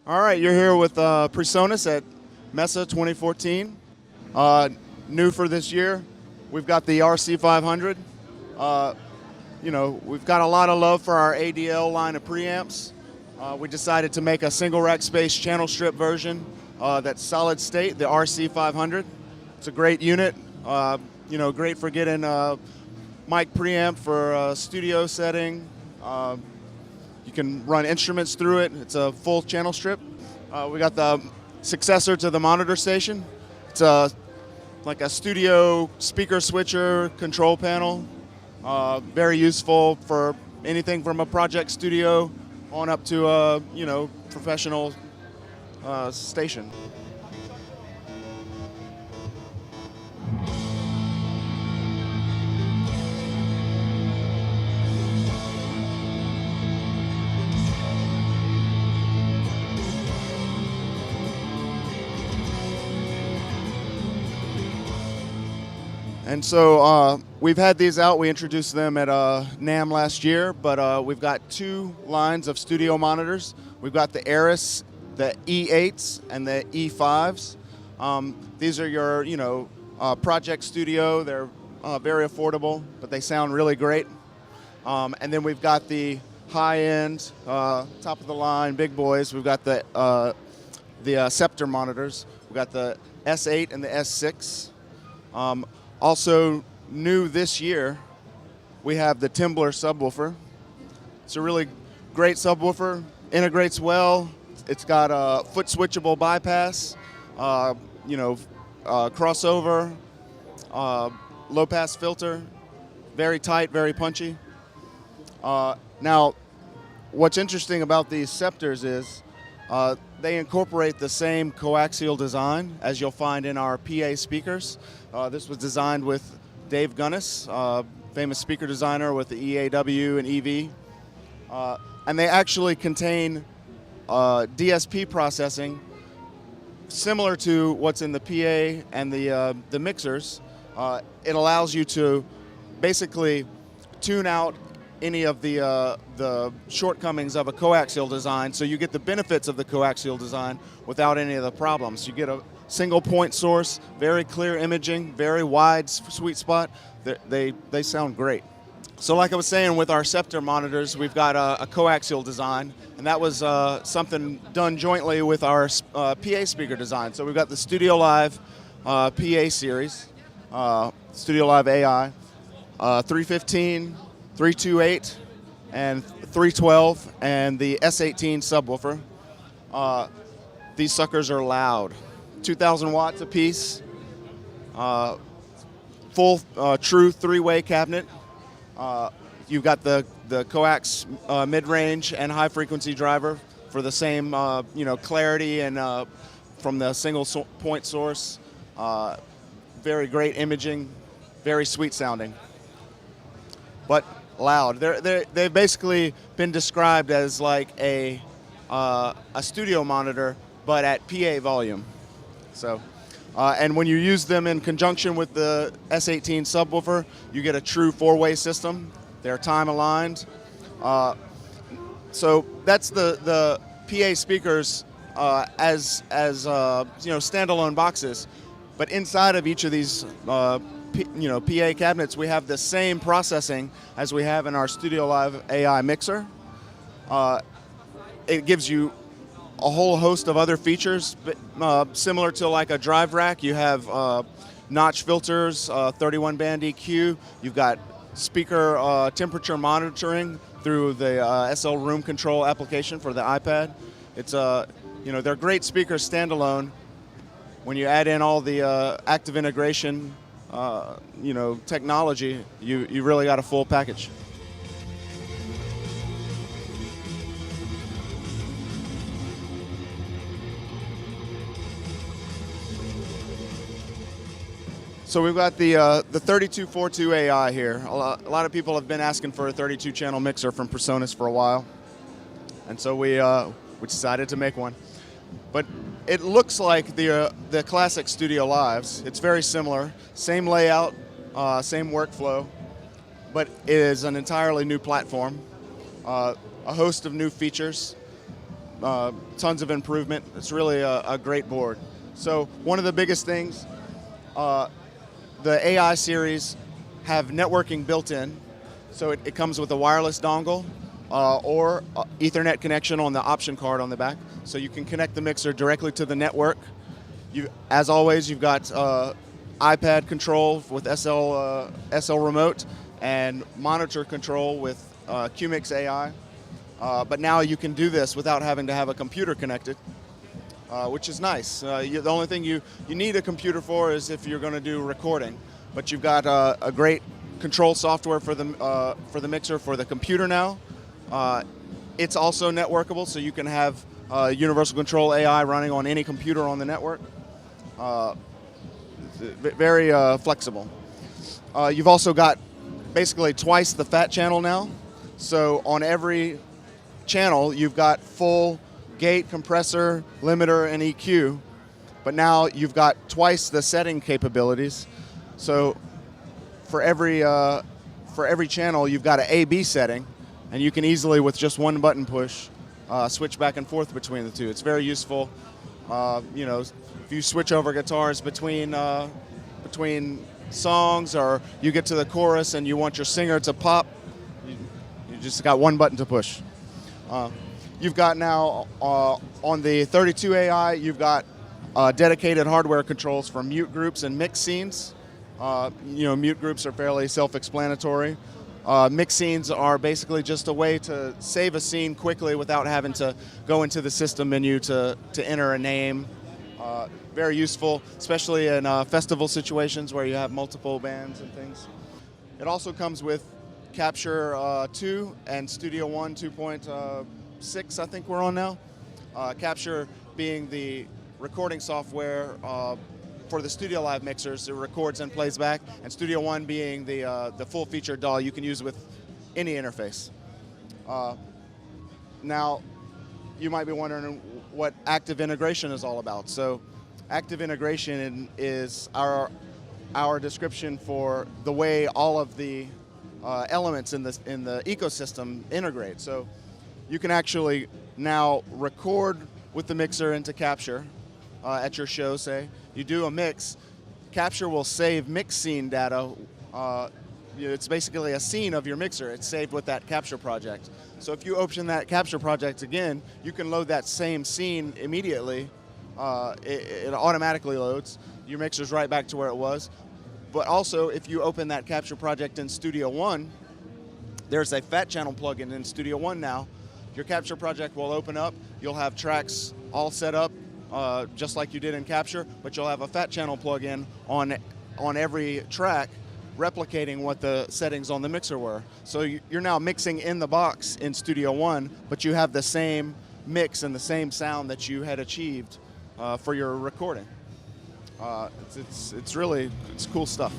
All right, you're here with PreSonus at Mesa 2014. New for this year, we've got the RC500. We've got a lot of love for our ADL line of preamps. We decided to make a single rack space channel strip version that's solid state, the RC500. It's a great unit, great for getting mic preamp for studio setting. You can run instruments through it. It's a full channel strip. We got the successor to the monitor station. It's like a studio speaker switcher control panel. Very useful for anything from a project studio on up to a professional station. And so we've had these out. We introduced them at NAMM last year, but we've got two lines of studio monitors. We've got the Aris, the E8s, and the E5s. These are your, project studio. They're very affordable, but they sound really great. And then we've got the high-end, top of the line, big boys. We've got the Scepter monitors. We've got the S8 and the S6. Also new this year, we have the Timbler subwoofer. It's a really great subwoofer, integrates well. It's got a foot switchable bypass, crossover, low pass filter, very tight, very punchy. Now, what's interesting about these Scepters is they incorporate the same coaxial design as you'll find in our PA speakers. This was designed with Dave Gunnis, famous speaker designer with the EAW and EV. And they actually contain DSP processing similar to what's in the PA and the mixers. It allows you to basically tune out any of the shortcomings of a coaxial design, so you get the benefits of the coaxial design without any of the problems. You get a single point source, very clear imaging, very wide sweet spot. They sound great. So like I was saying, with our Scepter monitors, we've got a coaxial design, and that was something done jointly with our PA speaker design. So we've got the Studio Live PA series, Studio Live AI, 315, 328, and 312, and the S18 subwoofer. These suckers are loud. 2,000 watts a piece, full true three-way cabinet. You've got the coax mid-range and high-frequency driver for the same clarity and from the single point source. Very great imaging, very sweet sounding, but loud. They've basically been described as like a studio monitor, but at PA volume. So, and when you use them in conjunction with the S18 subwoofer, you get a true four-way system. They're time aligned. So that's the PA speakers as standalone boxes. But inside of each of these PA cabinets, we have the same processing as we have in our Studio Live AI mixer. It gives you a whole host of other features, similar to like a drive rack. You have notch filters, 31 band EQ. You've got speaker temperature monitoring through the SL Room Control application for the iPad. It's they're great speakers standalone. When you add in all the active integration, technology, you really got a full package. So we've got the 3242 AI here. A lot of people have been asking for a 32-channel mixer from PreSonus for a while, and so we decided to make one. But it looks like the classic Studio Lives. It's very similar, same layout, same workflow, but it is an entirely new platform, a host of new features. tons of improvement. It's really a great board. So one of the biggest things, the AI series have networking built in. So it comes with a wireless dongle or Ethernet connection on the option card on the back. So you can connect the mixer directly to the network. As always, you've got iPad control with SL remote and monitor control with QMix AI. But now you can do this without having to have a computer connected, which is nice. The only thing you need a computer for is if you're going to do recording. But you've got a great control software for the mixer for the computer now. It's also networkable, so you can have universal control AI running on any computer on the network. Very flexible. You've also got basically twice the fat channel now. So on every channel, you've got full gate, compressor, limiter, and EQ. But now you've got twice the setting capabilities. So for every channel, you've got an A/B setting, and you can easily, with just one button push, switch back and forth between the two. It's very useful. If you switch over guitars between songs, or you get to the chorus and you want your singer to pop, you just got one button to push. You've got now on the 32 AI, you've got dedicated hardware controls for mute groups and mix scenes. Mute groups are fairly self-explanatory. Mix scenes are basically just a way to save a scene quickly without having to go into the system menu to enter a name. Very useful, especially in festival situations where you have multiple bands and things. It also comes with Capture 2 and Studio One 2.6, I think we're on now. Capture being the recording software for the Studio Live mixers. It records and plays back, and Studio One being the full-featured DAW you can use with any interface. Now, you might be wondering what active integration is all about. So, active integration is our description for the way all of the elements in the ecosystem integrate. So, you can actually now record with the mixer into Capture at your show. Say you do a mix, Capture will save mix scene data. It's basically a scene of your mixer. It's saved with that Capture project. So if you open that Capture project again, you can load that same scene immediately. It automatically loads. Your mixer's right back to where it was. But also, if you open that Capture project in Studio One, there's a Fat Channel plugin in Studio One now. Your Capture project will open up. You'll have tracks all set up just like you did in Capture, but you'll have a Fat Channel plugin on every track, replicating what the settings on the mixer were. So you're now mixing in the box in Studio One, but you have the same mix and the same sound that you had achieved for your recording. It's cool stuff.